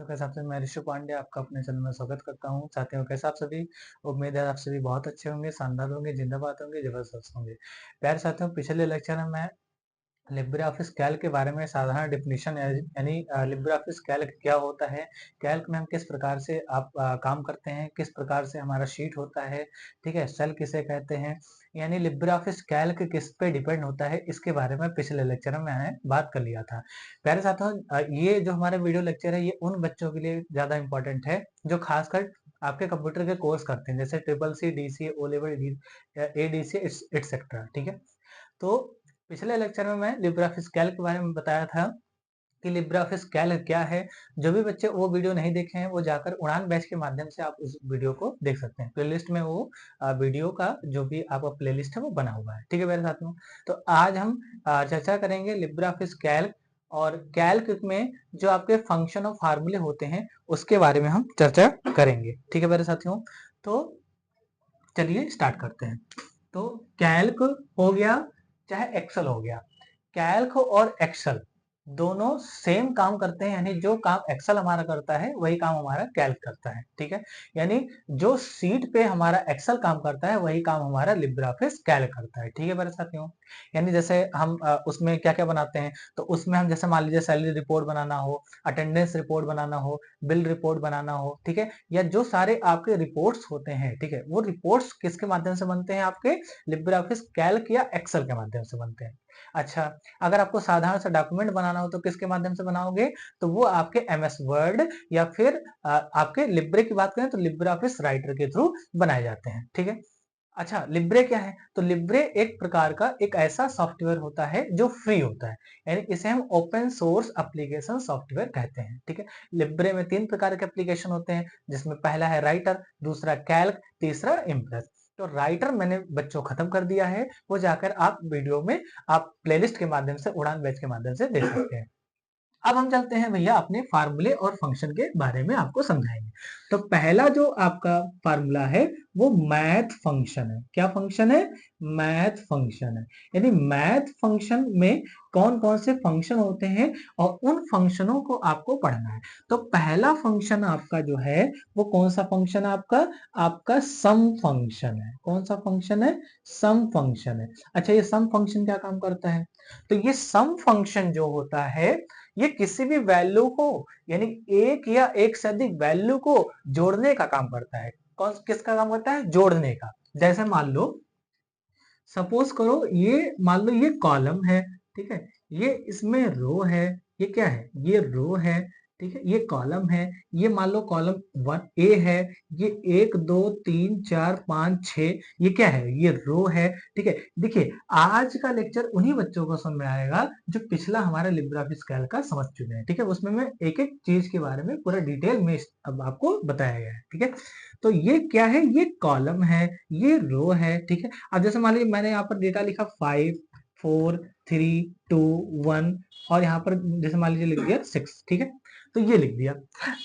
साथियों के साथ में मैं ऋषि पांडे आपका अपने चैनल में स्वागत करता हूं। साथियों कैसे आप सभी, उम्मीद है आप सभी बहुत अच्छे होंगे, शानदार होंगे, जिंदाबाद होंगे, जबरदस्त होंगे। प्यारे साथियों, पिछले लेक्चर में मैं लिब्रे ऑफिस कैल्क के बारे में साधारण डिफिनीशन यानी लिब्रे ऑफिस कैल्क क्या होता है, कैल्क में हम किस प्रकार से आप काम करते हैं, किस प्रकार से हमारा शीट होता है, ठीक है, सेल किसे कहते हैं, यानी लिब्रे ऑफिस कैल्क किस पे डिपेंड होता है, इसके बारे में पिछले लेक्चर में मैंने बात कर लिया था। प्यारे साथियों, ये जो हमारे वीडियो लेक्चर है ये उन बच्चों के लिए ज्यादा इंपॉर्टेंट है जो खासकर आपके कंप्यूटर के कोर्स करते हैं, जैसे triple C, DC, O level, ADC etcetera, ठीक है। तो पिछले लेक्चर में मैं लिब्रे ऑफिस कैल्क के बारे में बताया था कि लिब्रे ऑफिस कैल्क क्या है। जो भी बच्चे वो वीडियो नहीं देखे हैं वो जाकर उड़ान बैच के माध्यम से आप उस वीडियो को देख सकते हैं। प्लेलिस्ट में वो वीडियो का जो भी आपका प्लेलिस्ट है वो बना हुआ है, ठीक है मेरे साथियों। तो आज हम चर्चा करेंगे लिब्रे ऑफिस कैल्क, और कैल्क में जो आपके फंक्शन और फार्मूले होते हैं उसके बारे में हम चर्चा करेंगे, ठीक है मेरे साथियों। तो चलिए स्टार्ट करते हैं। तो कैल्क हो गया चाहे एक्सेल हो गया, कैल्क और एक्सेल दोनों सेम काम करते हैं, यानी जो काम एक्सेल हमारा करता है वही काम हमारा कैल्क करता है, ठीक है। यानी जो सीट पे हमारा एक्सेल काम करता है वही काम हमारा लिब्रे ऑफिस कैल्क करता है, ठीक है मेरे साथियों। यानी जैसे हम उसमें क्या क्या बनाते हैं, तो उसमें हम जैसे मान लीजिए सैलरी रिपोर्ट बनाना हो, अटेंडेंस रिपोर्ट बनाना हो, बिल रिपोर्ट बनाना हो, ठीक है, या जो सारे आपके रिपोर्ट्स होते हैं, ठीक है, वो रिपोर्ट्स किसके माध्यम से बनते हैं, आपके लिब्रे ऑफिस कैल्क या एक्सेल के माध्यम से बनते हैं। अच्छा, अगर आपको साधारण सा डॉक्यूमेंट बनाना हो तो किसके माध्यम से बनाओगे, तो वो आपके एमएस वर्ड या फिर आपके लिब्रे की बात करें तो लिब्रे ऑफिस राइटर के थ्रू बनाए जाते हैं, ठीक है। अच्छा, लिब्रे क्या है, तो लिब्रे एक प्रकार का एक ऐसा सॉफ्टवेयर होता है जो फ्री होता है, यानी इसे हम ओपन सोर्स एप्लीकेशन सॉफ्टवेयर कहते हैं, ठीक है। लिब्रे में 3 प्रकार के एप्लीकेशन होते हैं, जिसमें पहला है राइटर, दूसरा कैल्क, तीसरा इम्प्रेस। तो राइटर मैंने बच्चों खत्म कर दिया है, वो जाकर आप वीडियो में आप प्लेलिस्ट के माध्यम से, उड़ान बैच के माध्यम से देख सकते हैं। अब हम चलते हैं भैया अपने फार्मूले और फंक्शन के बारे में आपको समझाएंगे। तो पहला जो आपका फार्मूला है वो मैथ फंक्शन है। क्या फंक्शन है? मैथ फंक्शन है। यानी मैथ फंक्शन में कौन कौन से फंक्शन होते हैं और उन फंक्शनों को आपको पढ़ना है। तो पहला फंक्शन आपका जो है वो कौन सा फंक्शन है? आपका आपका सम फंक्शन है। कौन सा फंक्शन है? सम फंक्शन है। अच्छा, ये सम फंक्शन क्या काम करता है? तो ये सम फंक्शन जो होता है ये किसी भी वैल्यू को, यानी एक या एक से अधिक वैल्यू को जोड़ने का काम करता है। कौन किसका काम करता है? जोड़ने का। जैसे मान लो, सपोज करो ये मान लो ये कॉलम है, ठीक है, ये इसमें रो है, ये क्या है? ये रो है, ठीक है, ये कॉलम है, ये मान लो कॉलम 1 ए है, ये 1 2 3 4 5 6, ये क्या है? ये रो है, ठीक है। देखिए, आज का लेक्चर उन्हीं बच्चों को समझ में आएगा जो पिछला हमारा लिब्रे ऑफिस कैल्क का समझ चुके हैं, ठीक है। उसमें मैं एक एक चीज के बारे में पूरा डिटेल में अब आपको बताया गया है, ठीक है। तो ये क्या है? ये कॉलम है, ये रो है, ठीक है। अब जैसे मान लीजिए मैंने यहाँ पर डेटा लिखा 5 4 3 2 1, और यहाँ पर जैसे मान लीजिए लिख दिया 6, ठीक है, तो ये लिख दिया।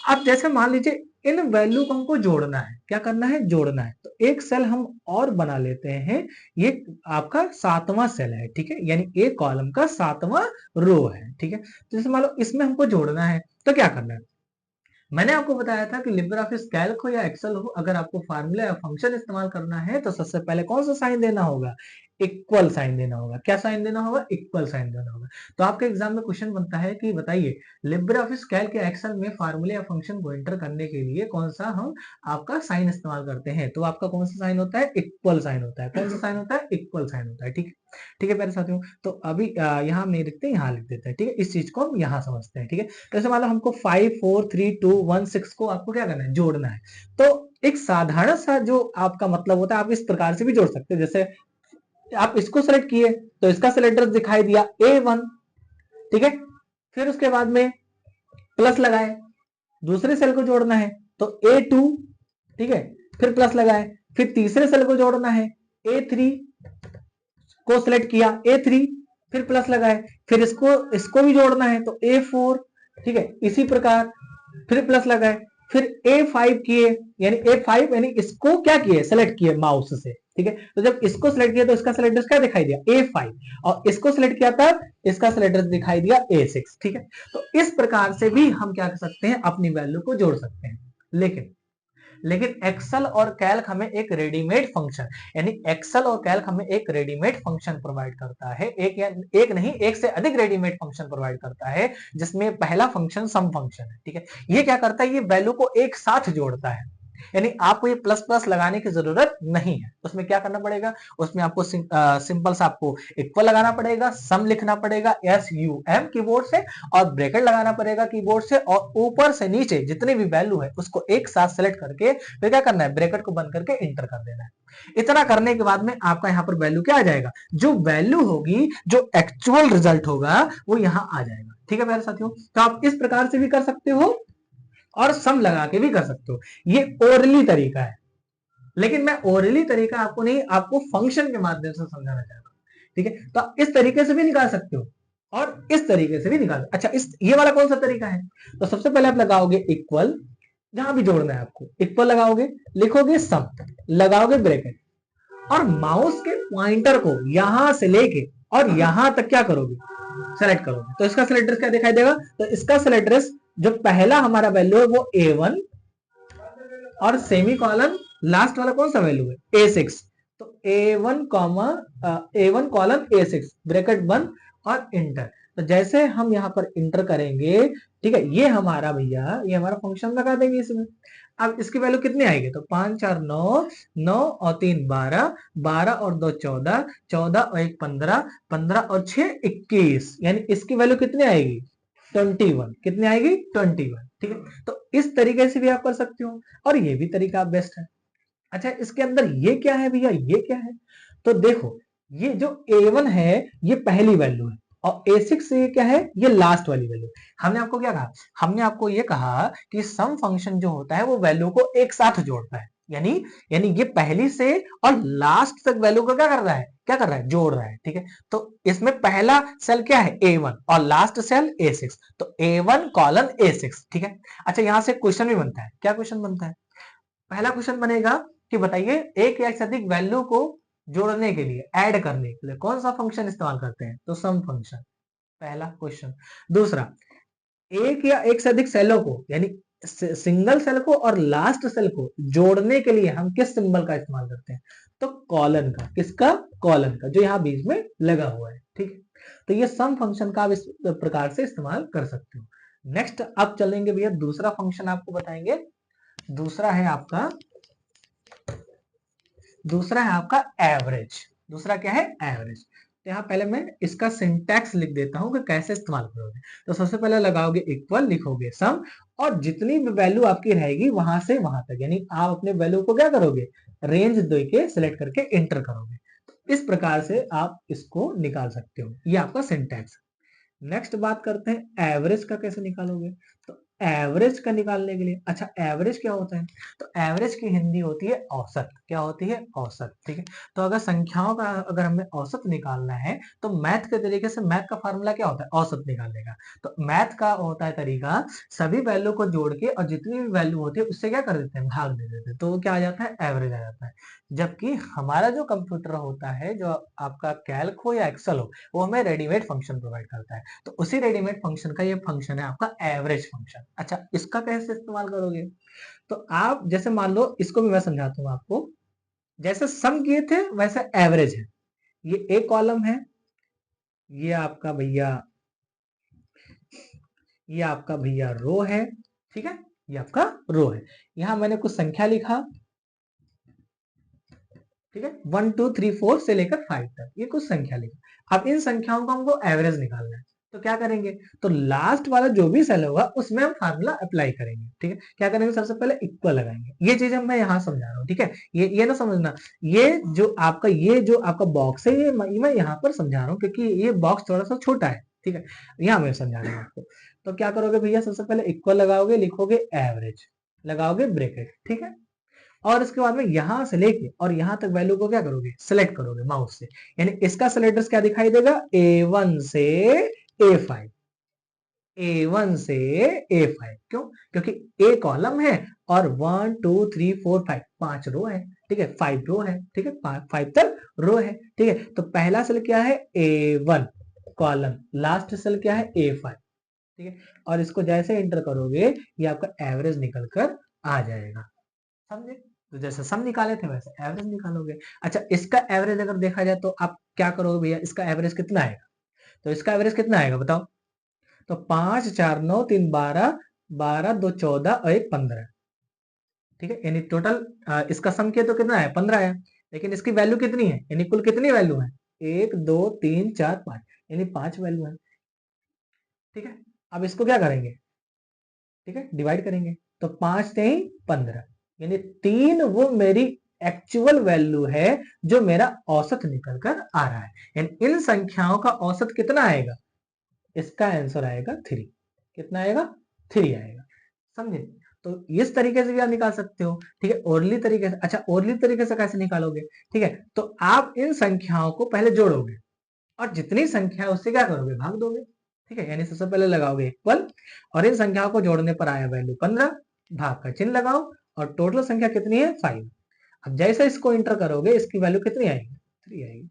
अब जैसे मान लीजिए इन वैल्यू को हमको जोड़ना है। क्या करना है? जोड़ना है। तो एक सेल हम और बना लेते हैं, ये आपका 7वां सेल है, ठीक है, यानी एक कॉलम का 7वां रो है, ठीक है। तो जैसे मान लो इसमें हमको जोड़ना है, तो क्या करना है? मैंने आपको बताया था कि लिब्रे ऑफिस कैल्क हो या एक्सेल हो, अगर आपको फार्मूला या फंक्शन इस्तेमाल करना है तो सबसे पहले कौन सा साइन देना होगा? इक्वल साइन देना होगा। क्या साइन देना होगा? इक्वल साइन देना होगा। तो आपके एग्जाम में क्वेश्चन बनता है कि बताइए लिब्रे ऑफिस कैल्क या एक्सेल में फार्मूले या फंक्शन को एंटर करने के लिए कौन सा हम आपका साइन इस्तेमाल करते हैं, तो आपका कौन सा साइन होता है? इक्वल साइन होता है। कौन सा साइन होता है? इक्वल साइन होता है, ठीक है। ठीक है प्यारे साथियों, तो अभी यहाँ हम नहीं लिखते, यहाँ लिख देते हैं, ठीक है। इस चीज को हम यहाँ समझते हैं, ठीक है। जैसे मान लो हमको 5 4 3 2 1 6 को आपको क्या करना है? जोड़ना है। तो एक साधारण सा जो आपका मतलब होता है, आप इस प्रकार से भी जोड़ सकते हैं। जैसे आप इसको सेलेक्ट किए तो इसका सेल एड्रेस दिखाई दिया A1, ठीक है। फिर उसके बाद में प्लस लगाए, दूसरे सेल को जोड़ना है तो A2, ठीक है, फिर प्लस लगाए, फिर तीसरे सेल को जोड़ना है A3 को सिलेक्ट किया, A3, फिर प्लस लगाए, फिर इसको इसको भी जोड़ना है तो A4, ठीक है, इसी प्रकार फिर प्लस लगाए, फिर A5 किए, यानी A5 यानी इसको क्या किए? सेलेक्ट किए माउस से, ठीक है। तो जब इसको सिलेक्ट किया तो इसका सिलेक्ट एड्रेस क्या दिखाई दिया, A5, और इसको सिलेक्ट किया तब इसका सिलेक्ट एड्रेस दिखाई दिया A6, ठीक है। तो इस प्रकार से भी हम क्या कर सकते हैं, अपनी वैल्यू को जोड़ सकते हैं। लेकिन एक्सेल और कैल्क हमें एक रेडीमेड फंक्शन, यानी एक्सेल और कैल्क हमें एक रेडीमेड फंक्शन प्रोवाइड करता है, एक नहीं, एक से अधिक रेडीमेड फंक्शन प्रोवाइड करता है, जिसमें पहला फंक्शन सम फंक्शन है, ठीक है। ये क्या करता है, ये वैल्यू को एक साथ जोड़ता है, यानी आपको ये प्लस प्लस लगाने की जरूरत नहीं है। उसमें क्या करना पड़ेगा, उसमें आपको सिंपल सा आपको इक्वल लगाना पड़ेगा, सम लिखना पड़ेगा SUM कीबोर्ड से, और ब्रैकेट लगाना पड़ेगा कीबोर्ड से, और ऊपर से नीचे जितनी भी वैल्यू है उसको एक साथ सेलेक्ट करके फिर क्या करना है, ब्रैकेट को बंद करके इंटर कर देना है। इतना करने के बाद में आपका यहाँ पर वैल्यू क्या आ जाएगा, जो वैल्यू होगी, जो एक्चुअल रिजल्ट होगा वो यहाँ आ जाएगा, ठीक है मेरे साथियों। तो आप इस प्रकार से भी कर सकते हो और सम लगा के भी कर सकते हो। ये ओरली तरीका है, लेकिन मैं ओरली तरीका आपको नहीं, आपको फंक्शन के माध्यम से समझाना चाहता हूं, ठीक है। तो आप इस तरीके से भी निकाल सकते हो और इस तरीके से भी निकाल, अच्छा इस ये वाला कौन सा तरीका है, तो सबसे पहले आप लगाओगे इक्वल, जहां भी जोड़ना है आपको इक्वल लगाओगे, लिखोगे सम, लगाओगे ब्रैकेट, और माउस के पॉइंटर को यहां से लेके और यहां तक क्या करोगे, सेलेक्ट करोगे। तो इसका सेलेक्ट एड्रेस क्या दिखाई देगा, तो इसका सेलेक्ट एड्रेस जो पहला हमारा वैल्यू है वो A1, और सेमी कॉलन लास्ट वाला कौन सा वैल्यू है A6, तो A1 comma A1 colon A6 bracket बंद और इंटर। तो जैसे हम यहाँ पर इंटर करेंगे, ठीक है, ये हमारा भैया, ये हमारा फंक्शन लगा देंगे इसमें। अब इसकी वैल्यू कितनी आएगी, तो 5 4 9, 9 और 3 12, 12 और 2 14, 14 और 1 15, 15 और 6 21, यानी इसकी वैल्यू कितनी आएगी 21, कितनी आएगी 21, ठीक है। तो इस तरीके से भी आप कर सकते हो, और ये भी तरीका बेस्ट है। अच्छा इसके अंदर ये क्या है भैया, ये क्या है, तो देखो ये जो A1 है ये पहली वैल्यू है, और A6 ये क्या है, ये लास्ट वाली वैल्यू। हमने आपको क्या कहा, हमने आपको ये कहा कि सम फंक्शन जो होता है वो वैल्यू को एक साथ जोड़ता है, यानी यानी ये पहली से और लास्ट तक वैल्यू को क्या कर रहा है, क्या कर रहा है, जोड़ रहा है, ठीक है। तो इसमें पहला सेल क्या है A1 और लास्ट सेल A6, तो A1 कॉलन A6, ठीक है। अच्छा यहां से क्वेश्चन भी बनता है, क्या क्वेश्चन बनता है, पहला क्वेश्चन बनेगा कि बताइए एक या से अधिक वैल्यू को जोड़ने के लिए, ऐड करने के लिए कौन सा फंक्शन इस्तेमाल करते हैं, तो सम फंक्शन, पहला क्वेश्चन। दूसरा, एक या एक से अधिक सेलों को, यानी सिंगल सेल को और लास्ट सेल को जोड़ने के लिए हम किस सिंबल का इस्तेमाल करते हैं, तो कॉलन का, किसका, कॉलन का, जो यहाँ बीच में लगा हुआ है, ठीक है। तो ये सम फंक्शन का आप इस प्रकार से इस्तेमाल कर सकते हो। नेक्स्ट अब चलेंगे भैया, दूसरा फंक्शन आपको बताएंगे, दूसरा है आपका, दूसरा है आपका एवरेज। दूसरा क्या है, एवरेज। तो यहाँ पहले मैं इसका सिंटैक्स लिख देता हूं कि कैसे इस्तेमाल करोगे। तो सबसे पहले लगाओगे इक्वल, लिखोगे सम, और जितनी भी वैल्यू आपकी रहेगी वहां से वहां तक, यानी आप अपने वैल्यू को क्या करोगे, रेंज दे के सिलेक्ट करके इंटर करोगे। तो इस प्रकार से आप इसको निकाल सकते हो, ये आपका सिंटैक्स। नेक्स्ट बात करते हैं एवरेज का कैसे निकालोगे। तो एवरेज का निकालने के लिए, अच्छा एवरेज क्या होता है, तो एवरेज की हिंदी होती है औसत, क्या होती है, औसत, ठीक है। तो अगर संख्याओं का अगर हमें औसत निकालना है तो मैथ के तरीके से, मैथ का फार्मूला क्या होता है, औसत निकालने का। तो मैथ का होता है तरीका, सभी वैल्यू को जोड़ के और जितनी भी वैल्यू होती है उससे क्या कर देते हैं, भाग दे देते हैं, तो वो क्या आ जाता है, एवरेज आ जाता है। जबकि हमारा जो कंप्यूटर होता है, जो आपका कैल्क हो या एक्सेल हो, वो हमें रेडीमेड फंक्शन प्रोवाइड करता है। तो उसी रेडीमेड फंक्शन का ये फंक्शन है आपका एवरेज फंक्शन। अच्छा इसका कैसे इस्तेमाल करोगे, तो आप जैसे मान लो, इसको भी मैं समझाता हूँ आपको, जैसे सम किए थे वैसे एवरेज है। ये एक कॉलम है, ये आपका भैया, ये आपका भैया रो है, ठीक है, ये आपका रो है। यहां मैंने कुछ संख्या लिखा, ठीक है, 1 2 3 4 से लेकर 5 तक, ये कुछ संख्या लिखा। अब इन संख्याओं को हमको एवरेज निकालना है, तो क्या करेंगे, तो लास्ट वाला जो भी सेल होगा उसमें हम फार्मूला अप्लाई करेंगे, ठीक है। क्या करेंगे, सबसे पहले इक्वल लगाएंगे, ये चीज मैं यहाँ समझा रहा हूँ, ठीक है। ये ना समझना, ये जो आपका बॉक्स है, ये मैं यहाँ पर समझा रहा हूँ क्योंकि ये बॉक्स थोड़ा सा छोटा है, ठीक है, यहाँ मैं समझा रहा हूँ आपको। तो क्या करोगे भैया, सबसे पहले इक्वल लगाओगे, लिखोगे एवरेज, लगाओगे ब्रैकेट, ठीक है, और इसके बाद में यहां से लेके और यहां तक वैल्यू को क्या करोगे, सिलेक्ट करोगे माउस से, यानी इसका सिलेक्टर्स क्या दिखाई देगा, A1 से A5, A1 से A5, क्यों, क्योंकि A कॉलम है और 1 2 3 4 5 5 रो है, ठीक है, 5 रो है, ठीक है, 5 तक रो है, ठीक है। तो पहला सेल क्या है A1 कॉलम, लास्ट सेल क्या है A5, ठीक है। और इसको जैसे एंटर करोगे ये आपका एवरेज निकल कर आ जाएगा, समझे। तो जैसे सम निकाले थे वैसे एवरेज निकालोगे। अच्छा, इसका एवरेज अगर देखा जाए तो आप क्या करोगे भैया, इसका एवरेज कितना आएगा, तो इसका एवरेज कितना आएगा बताओ। तो 5 4 9 3 12, 12 2 14 और 1 15, ठीक है। यानी टोटल इसका सम किया तो कितना है 15 है, लेकिन इसकी वैल्यू कितनी है, यानी कुल कितनी वैल्यू है 1 2 3 4 5, यानी 5 वैल्यू है, ठीक है। अब इसको क्या करेंगे, ठीक है, डिवाइड करेंगे। तो 5 3 15, यानी 3 वो मेरी एक्चुअल वैल्यू है जो मेरा औसत निकल कर आ रहा है। यानी इन संख्याओं का औसत कितना आएगा, इसका आंसर आएगा 3। कितना आएगा 3 आएगा, समझे। तो इस तरीके से भी आप निकाल सकते हो, ठीक है, ओरली तरीके से। अच्छा, ओरली तरीके से कैसे निकालोगे, ठीक है, तो आप इन संख्याओं को पहले जोड़ोगे और जितनी संख्या है उससे क्या करोगे भाग दोगे, ठीक है। यानी सबसे पहले लगाओगे इक्वल और इन संख्याओं को जोड़ने पर आया वैल्यू 15, भाग का चिन्ह लगाओ और टोटल संख्या कितनी है 5। अब जैसे इसको इंटर करोगे इसकी वैल्यू कितनी आएगी 3 आएगी,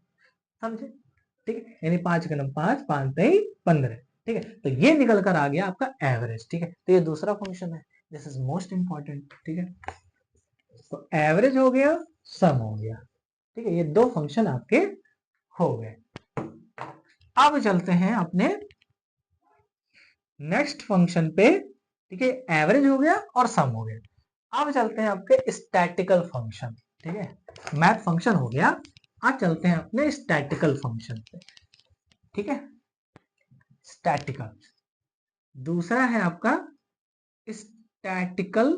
समझे, ठीक है। यानी 5 का नंबर 5 5 3 15, ठीक है। तो ये निकल कर आ गया आपका एवरेज, ठीक है। तो ये दूसरा फंक्शन है, दिस इज मोस्ट इंपॉर्टेंट, ठीक है। तो एवरेज हो गया, सम हो गया, ठीक है, ये दो फंक्शन आपके हो गए। अब चलते हैं अपने नेक्स्ट फंक्शन पे, ठीक है। एवरेज हो गया और सम हो गया। अब चलते हैं आपके स्टैटिकल फंक्शन, ठीक है। मैथ फंक्शन हो गया, अब चलते हैं अपने स्टैटिकल फंक्शन पे, ठीक है। स्टैटिकल दूसरा है आपका स्टैटिकल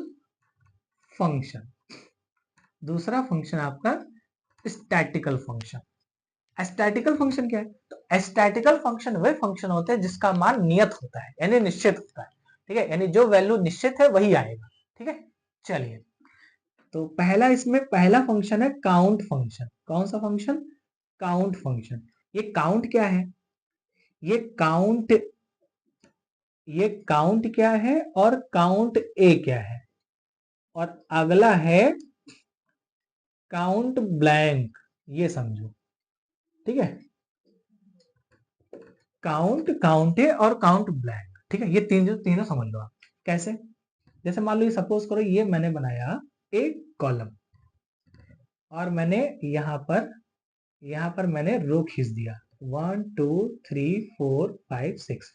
फंक्शन, दूसरा फंक्शन आपका स्टैटिकल फंक्शन। स्टैटिकल फंक्शन क्या है, तो स्टैटिकल फंक्शन वे फंक्शन होते हैं जिसका मान नियत होता है, यानी निश्चित होता है, ठीक है। यानी जो वैल्यू निश्चित है वही आएगा, ठीक है। चलिए, तो पहला इसमें पहला फंक्शन है काउंट फंक्शन। कौन सा फंक्शन, काउंट फंक्शन। ये काउंट क्या है, ये काउंट, ये काउंट क्या है और काउंट ए क्या है, और अगला है काउंट ब्लैंक, ये समझो, ठीक है। काउंट, काउंट ए और काउंट ब्लैंक, ठीक है। ये तीनों समझ लो आप कैसे। जैसे मान लो ये सपोज करो ये मैंने बनाया एक कॉलम और मैंने यहां पर मैंने रो खींच दिया 1 2 3 4 5 6।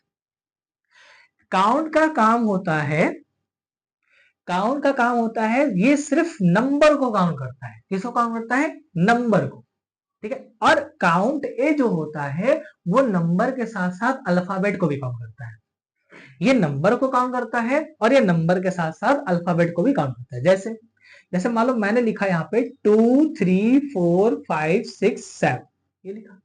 काउंट का काम होता है, काउंट का काम होता है ये सिर्फ नंबर को काउंट करता है। किसको काउंट करता है, नंबर को, ठीक है। और काउंट ए जो होता है वो नंबर के साथ साथ अल्फाबेट को भी काउंट करता है। ये नंबर को काउंट करता है और ये नंबर के साथ साथ अल्फाबेट को भी काउंट करता है। जैसे जैसे मान लो मैंने लिखा यहाँ पे 2 3 4 5 6 7, ये लिखा।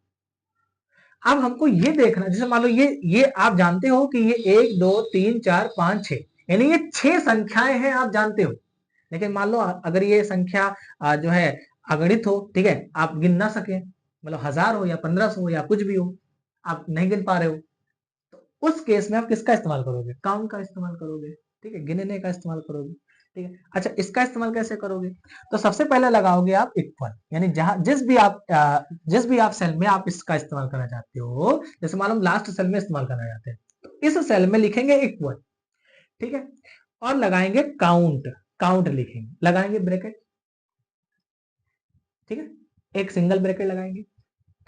अब हमको ये देखना, जैसे मान लो ये आप जानते हो कि ये 1 2 3 4 5 6, यानी ये 6 संख्याएं हैं, आप जानते हो। लेकिन मान लो अगर ये संख्या जो है अगणित हो, ठीक है, आप गिन ना सके, मतलब 1000 हो या 1500 हो या कुछ भी हो, आप नहीं गिन पा रहे हो, तो उस केस में आप किसका इस्तेमाल करोगे, काउंट का इस्तेमाल करोगे, ठीक है, गिनने का इस्तेमाल करोगे, ठीक है। अच्छा, इसका इस्तेमाल कैसे करोगे, तो सबसे पहले लगाओगे आप इक्वल, यानी जहां जिस भी आप सेल में आप इसका इस्तेमाल करना चाहते हो, जैसे मान लो लास्ट सेल में इस्तेमाल करना चाहते हैं तो इस सेल में लिखेंगे इक्वल, ठीक है, और लगाएंगे काउंट, काउंट लिखेंगे, लगाएंगे ब्रैकेट, ठीक है, एक सिंगल ब्रैकेट लगाएंगे,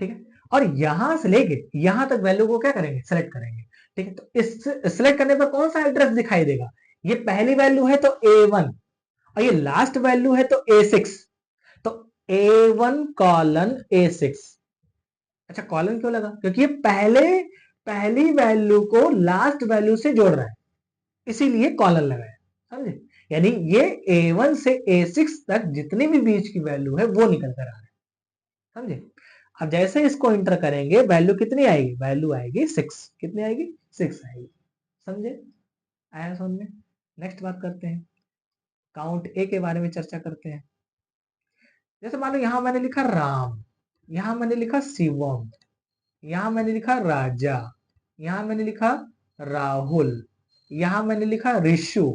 ठीक है। और यहां से लेके यहां तक वैल्यू को क्या करेंगे, सेलेक्ट करेंगे, ठीक है। तो इस सेलेक्ट करने पर कौन सा एड्रेस दिखाई देगा, ये पहली वैल्यू है तो A1 और ये लास्ट वैल्यू है तो A6, तो A1 कॉलन A6। अच्छा, कॉलन क्यों लगा, क्योंकि ये पहली वैल्यू को लास्ट वैल्यू से जोड़ रहा है, इसीलिए कॉलन लगाया, समझे। यानी ये A1 से A6 तक जितनी भी बीच की वैल्यू है वो निकल कर आ रहा है, समझे। अब जैसे इसको इंटर करेंगे वैल्यू कितनी आएगी, वैल्यू आएगी 6, कितनी आएगी 6 आएगी, समझे, आया समझ में। नेक्स्ट बात करते हैं, काउंट ए के बारे में चर्चा करते हैं। जैसे मान लो यहां मैंने लिखा राम, यहां मैंने लिखा शिवम, यहां मैंने लिखा राजा, यहां मैंने लिखा राहुल, यहां मैंने लिखा ऋषु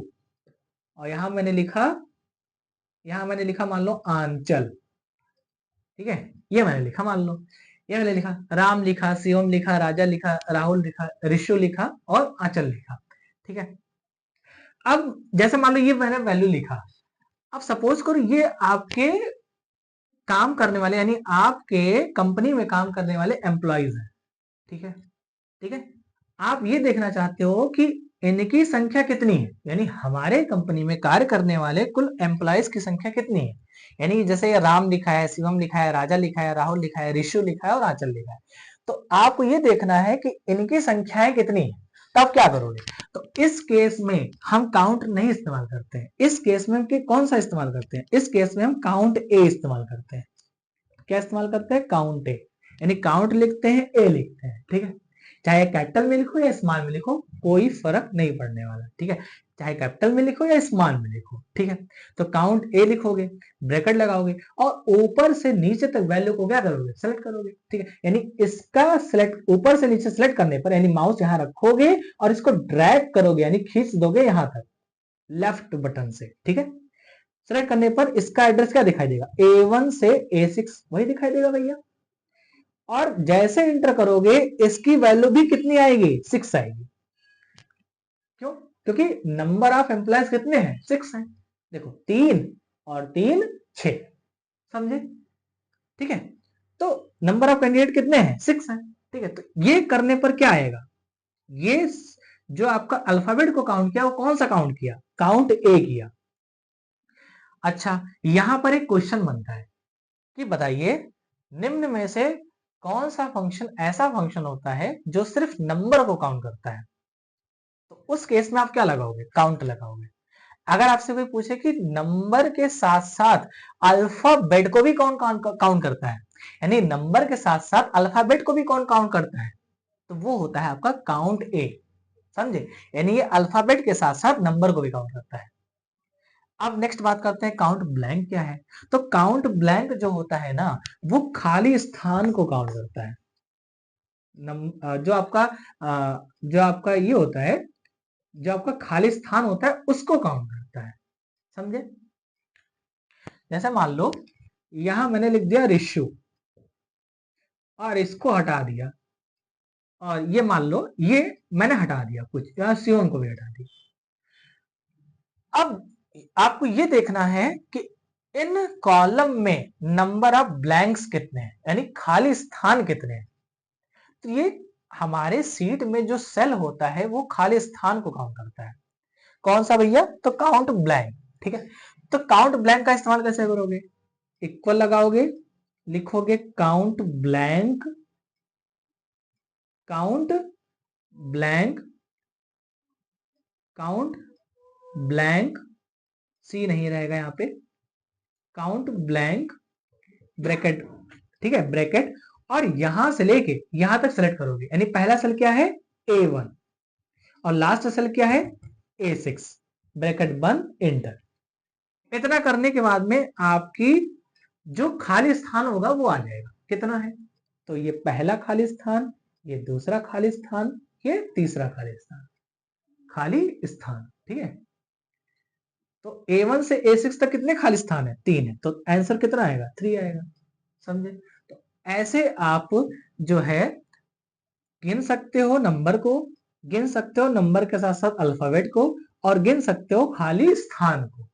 और यहां मैंने लिखा यहाँ मैंने लिखा मान लो आंचल, ठीक है, ये मैंने लिखा मान लो, ये मैंने लिखा राम लिखा, शिवम लिखा, राजा लिखा, राहुल लिखा, ऋषु लिखा और आंचल लिखा, ठीक है। अब जैसे मान लो ये मैंने वैल्यू लिखा, अब सपोज करो ये आपके काम करने वाले यानी आपके कंपनी में काम करने वाले एम्प्लॉइज हैं, ठीक है, ठीक है। आप ये देखना चाहते हो कि इनकी संख्या कितनी है, यानी हमारे कंपनी में कार्य करने वाले कुल एम्प्लॉइज की संख्या कितनी है, यानी जैसे ये राम लिखा है, शिवम लिखा है, राजा लिखा है, राहुल लिखा है, ऋषु लिखा है और आंचल लिखा है। तो आपको ये देखना है कि इनकी संख्याएं कितनी है। तो आप क्या करोगे, तो इस केस में हम काउंट नहीं इस्तेमाल करते हैं, इस केस में हम कौन सा इस्तेमाल करते हैं, इस केस में हम काउंट ए इस्तेमाल करते हैं। क्या इस्तेमाल करते हैं, काउंट ए, यानी काउंट लिखते हैं, ए लिखते हैं, ठीक है। चाहे कैपिटल में लिखो या स्मॉल में लिखो कोई फर्क नहीं पड़ने वाला, ठीक है, चाहे कैपिटल में लिखो या स्मॉल में लिखो, ठीक है। तो काउंट ए लिखोगे, ब्रैकेट लगाओगे और ऊपर से नीचे तक वैल्यू को क्या करोगे, सेलेक्ट करोगे, ठीक है। यानी इसका सिलेक्ट ऊपर से नीचे सेलेक्ट करने पर यानी माउस यहां रखोगे और इसको ड्रैग करोगे यानी खींच दोगे यहां तक लेफ्ट बटन से, ठीक है। सेलेक्ट करने पर इसका एड्रेस क्या दिखाई देगा, A1 से A6 वही दिखाई देगा भैया। और जैसे इंटर करोगे इसकी वैल्यू भी कितनी आएगी, 6 आएगी। क्यों, क्योंकि नंबर ऑफ एम्प्लॉयज कितने हैं, 6 हैं। देखो 3 और 3 6, समझे, ठीक है। तो नंबर ऑफ कैंडिडेट कितने हैं, 6 हैं, ठीक है। तो ये करने पर क्या आएगा, ये जो आपका अल्फाबेट को काउंट किया वो कौन सा काउंट किया, काउंट ए किया। अच्छा, यहां पर एक क्वेश्चन बनता है कि बताइए निम्न में से कौन सा फंक्शन ऐसा फंक्शन होता है जो सिर्फ नंबर को काउंट करता है। तो उस केस में आप क्या लगाओगे, काउंट लगाओगे। अगर आपसे कोई पूछे कि नंबर के साथ साथ अल्फाबेट को भी कौन काउंट करता है, यानी नंबर के साथ साथ अल्फाबेट को भी कौन काउंट करता है, तो वो होता है आपका काउंट ए, समझे, यानी ये अल्फाबेट के साथ साथ नंबर को भी काउंट करता है। अब नेक्स्ट बात करते हैं काउंट ब्लैंक क्या है। तो काउंट ब्लैंक जो होता है ना वो खाली स्थान को काउंट करता है। जो आपका ये होता है, जो आपका खाली स्थान होता है उसको काउंट करता है, समझे। जैसे मान लो यहां मैंने लिख दिया ऋषु और इसको हटा दिया, और ये मान लो ये मैंने हटा दिया कुछ, यहाँ शिवम को भी हटा दिया। अब आपको ये देखना है कि इन कॉलम में नंबर ऑफ ब्लैंक्स कितने हैं, यानी खाली स्थान कितने हैं। तो ये हमारे सीट में जो सेल होता है वो खाली स्थान को काउंट करता है। कौन सा भैया, तो काउंट ब्लैंक, ठीक है। तो काउंट ब्लैंक का इस्तेमाल कैसे करोगे, इक्वल लगाओगे, लिखोगे count blank, count blank, count blank, सी नहीं रहेगा यहाँ पे, काउंट ब्लैंक ब्रैकेट, ठीक है, ब्रैकेट, और यहां से लेके यहां तक सेलेक्ट करोगे, यानी पहला सेल क्या है A1 और लास्ट सेल क्या है A6, ब्रैकेट बंद, एंटर। इतना करने के बाद में आपकी जो खाली स्थान होगा वो आ जाएगा, कितना है, तो ये पहला खाली स्थान, ये दूसरा खाली स्थान, ये तीसरा खाली स्थान, खाली स्थान, ठीक है। तो A1 से A6 तक कितने खाली स्थान है, 3 है, तो आंसर कितना आएगा, 3 आएगा, समझे। तो ऐसे आप जो है गिन सकते हो नंबर को, गिन सकते हो नंबर के साथ साथ अल्फाबेट को, और गिन सकते हो खाली स्थान को,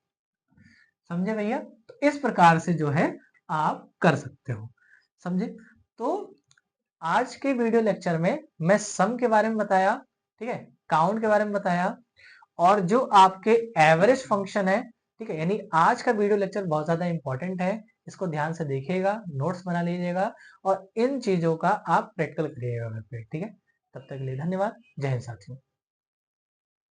समझे भैया। तो इस प्रकार से जो है आप कर सकते हो, समझे। तो आज के वीडियो लेक्चर में मैं सम के बारे में बताया, ठीक है, काउंट के बारे में बताया, और जो आपके एवरेज फंक्शन है, ठीक है, यानी आज का वीडियो लेक्चर बहुत ज्यादा इंपॉर्टेंट है, इसको ध्यान से देखिएगा, नोट्स बना लीजिएगा और इन चीजों का आप प्रैक्टिकल करिएगा घर पे, ठीक है। तब तक के लिए धन्यवाद, जय हिंद साथियों।